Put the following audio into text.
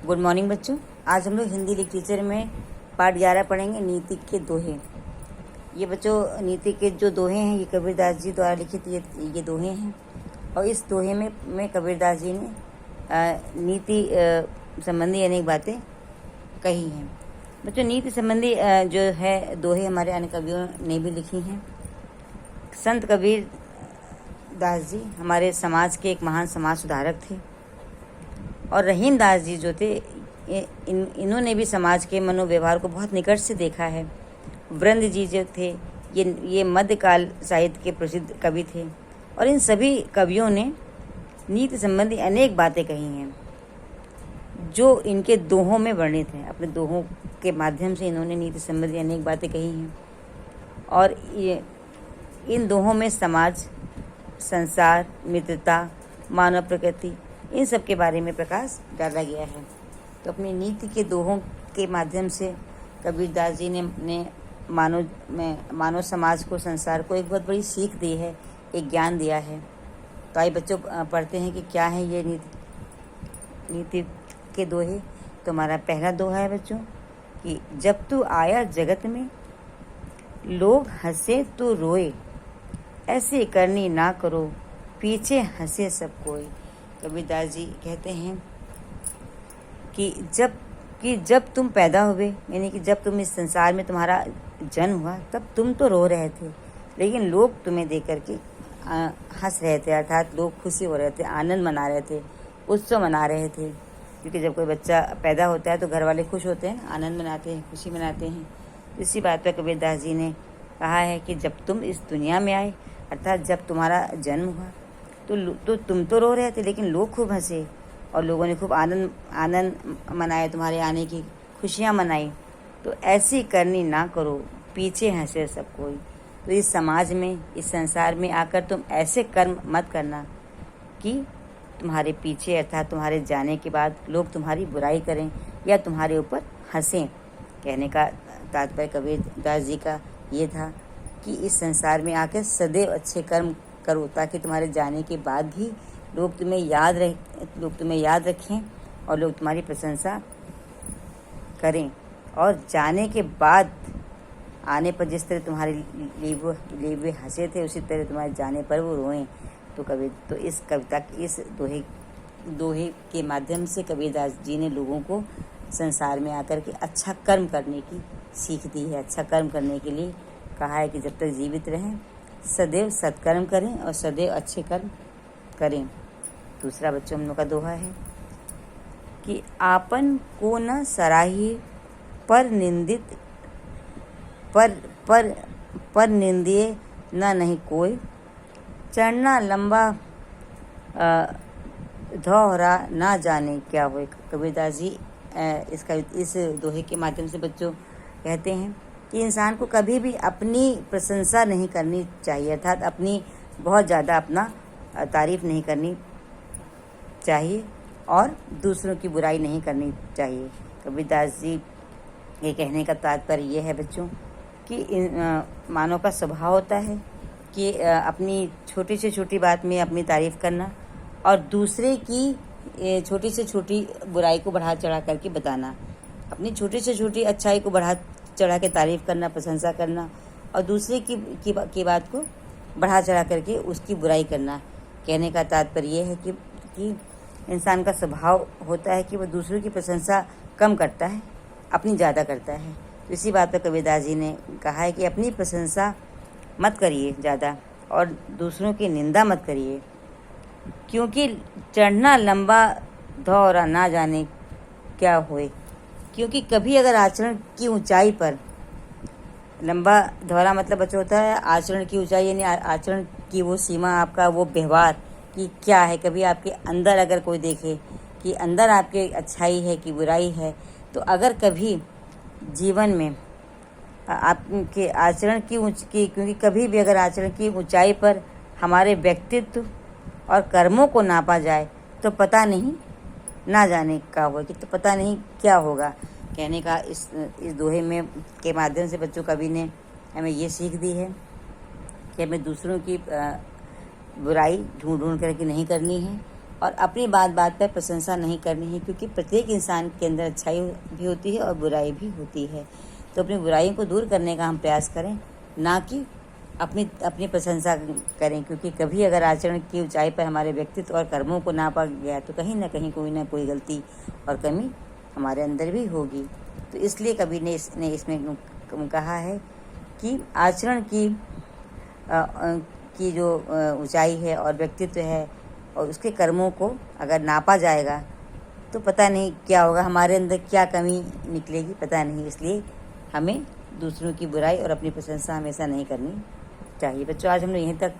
Good morning बच्चों। आज हम लोग हिंदी लिटरेचर में पाठ 11 पढ़ेंगे, नीति के दोहे। ये बच्चों नीति के जो दोहे हैं ये कबीरदास जी द्वारा लिखित ये दोहे हैं। और इस दोहे में कबीरदास जी ने नीति संबंधी अनेक बातें कही हैं। बच्चों नीति संबंधी जो है दोहे हमारे अन्य कवियों ने भी लिखी हैं। संत कबीर दास जी हमारे समाज के एक महान समाज सुधारक थे। और रहीम दास जी जो थे इन्होंने भी समाज के मनोव्यवहार को बहुत निकट से देखा है। वृंद जी जो थे ये मध्यकाल साहित्य के प्रसिद्ध कवि थे। और इन सभी कवियों ने नीति संबंधी अनेक बातें कही हैं जो इनके दोहों में वर्णित हैं। अपने दोहों के माध्यम से इन्होंने नीति संबंधी अनेक बातें कही हैं। और इन दोहों में समाज, संसार, मित्रता, मानव प्रकृति, इन सब के बारे में प्रकाश डाला गया है। तो अपनी नीति के दोहों के माध्यम से कबीरदास जी ने मानव समाज को, संसार को एक बहुत बड़ी सीख दी है, एक ज्ञान दिया है। तो आइए बच्चों पढ़ते हैं कि क्या है ये नीति के दोहे। तो हमारा पहला दोहा है बच्चों कि जब तू आया जगत में लोग हंसे तो रोए, ऐसे करनी ना करो पीछे हंसे सब कोई। कबीरदास जी कहते हैं कि जब तुम पैदा हुए, यानी कि जब तुम इस संसार में तुम्हारा जन्म हुआ, तब तुम तो रो रहे थे, लेकिन लोग तुम्हें देख करके हंस रहे थे। अर्थात लोग खुशी हो रहे थे, आनंद मना रहे थे, उत्सव मना रहे थे। क्योंकि जब कोई बच्चा पैदा होता है तो घर वाले खुश होते हैं, आनंद मनाते हैं, खुशी मनाते हैं। इसी बात पर कबीरदास जी ने कहा है कि जब तुम इस दुनिया में आए, अर्थात जब तुम्हारा जन्म हुआ तो तुम तो रो रहे थे, लेकिन लोग खूब हंसे और लोगों ने खूब आनंद मनाया, तुम्हारे आने की खुशियाँ मनाई। तो ऐसी करनी ना करो पीछे हंसे सब कोई। तो इस समाज में, इस संसार में आकर तुम ऐसे कर्म मत करना कि तुम्हारे पीछे, अर्थात तुम्हारे जाने के बाद लोग तुम्हारी बुराई करें या तुम्हारे ऊपर हंसें। कहने का तात्पर्य कबीरदास जी का ये था कि इस संसार में आकर सदैव अच्छे कर्म करो, ताकि तुम्हारे जाने के बाद भी लोग तुम्हें याद रखें और लोग तुम्हारी प्रशंसा करें। और जाने के बाद आने पर जिस तरह तुम्हारे लिए हंसे थे, उसी तरह तुम्हारे जाने पर वो रोएं। तो इस कविता, इस दोहे के माध्यम से कबीरदास जी ने लोगों को संसार में आकर के अच्छा कर्म करने की सीख दी है। अच्छा कर्म करने के लिए कहा है कि जब तक जीवित रहें सदैव सत्कर्म करें और सदैव अच्छे कर्म करें। दूसरा बच्चों हम लोग का दोहा है कि आपन को न सराहिए पर निंदिए न नहीं कोई, चढ़ना लंबा दोहरा ना जाने क्या होए। कबीरदास जी इस दोहे के माध्यम से बच्चों कहते हैं कि इंसान को कभी भी अपनी प्रशंसा नहीं करनी चाहिए, अर्थात अपनी बहुत ज़्यादा अपना तारीफ़ नहीं करनी चाहिए और दूसरों की बुराई नहीं करनी चाहिए। कबीरदास जी ये कहने का तात्पर्य ये है बच्चों कि मानव का स्वभाव होता है कि अपनी छोटी से छोटी बात में अपनी तारीफ़ करना और दूसरे की छोटी से छोटी बुराई को बढ़ा चढ़ा करके बताना। अपनी छोटी से छोटी अच्छाई को बढ़ा चढ़ा के तारीफ़ करना, प्रशंसा करना, और दूसरे की बात को बढ़ा चढ़ा करके उसकी बुराई करना। कहने का तात्पर्य ये है कि इंसान का स्वभाव होता है कि वह दूसरों की प्रशंसा कम करता है, अपनी ज़्यादा करता है। तो इसी बात पर कबीरदास जी ने कहा है कि अपनी प्रशंसा मत करिए ज़्यादा और दूसरों की निंदा मत करिए, क्योंकि चढ़ना लंबा दोहरा ना जाने क्या होए। क्योंकि कभी अगर आचरण की ऊंचाई पर, लंबा दोहरा मतलब बच्चों होता है आचरण की ऊंचाई, यानी आचरण की वो सीमा, आपका वो व्यवहार कि क्या है। कभी आपके अंदर अगर कोई देखे कि अंदर आपके अच्छाई है कि बुराई है, तो अगर कभी जीवन में आपके आचरण क्योंकि कभी भी अगर आचरण की ऊंचाई पर हमारे व्यक्तित्व और कर्मों को नापा जाए तो पता नहीं ना जाने का होगा, कि तो पता नहीं क्या होगा। कहने का इस दोहे में के माध्यम से बच्चों कवि ने हमें ये सीख दी है कि हमें दूसरों की बुराई ढूंढ करके नहीं करनी है, और अपनी बात बात पर प्रशंसा नहीं करनी है, क्योंकि प्रत्येक इंसान के अंदर अच्छाई भी होती है और बुराई भी होती है। तो अपनी बुराइयों को दूर करने का हम प्रयास करें, ना कि अपनी अपनी प्रशंसा करें, क्योंकि कभी अगर आचरण की ऊंचाई पर हमारे व्यक्तित्व और कर्मों को नापा गया तो कहीं ना कहीं कोई ना कोई गलती और कमी हमारे अंदर भी होगी। तो इसलिए कवि ने इसमें कहा है कि आचरण की जो ऊंचाई है और व्यक्तित्व है और उसके कर्मों को अगर नापा जाएगा तो पता नहीं क्या होगा, हमारे अंदर क्या कमी निकलेगी पता नहीं। इसलिए हमें दूसरों की बुराई और अपनी प्रशंसा हमेशा नहीं करनी चाहिए। बच्चों, आज हम लोग यहीं तक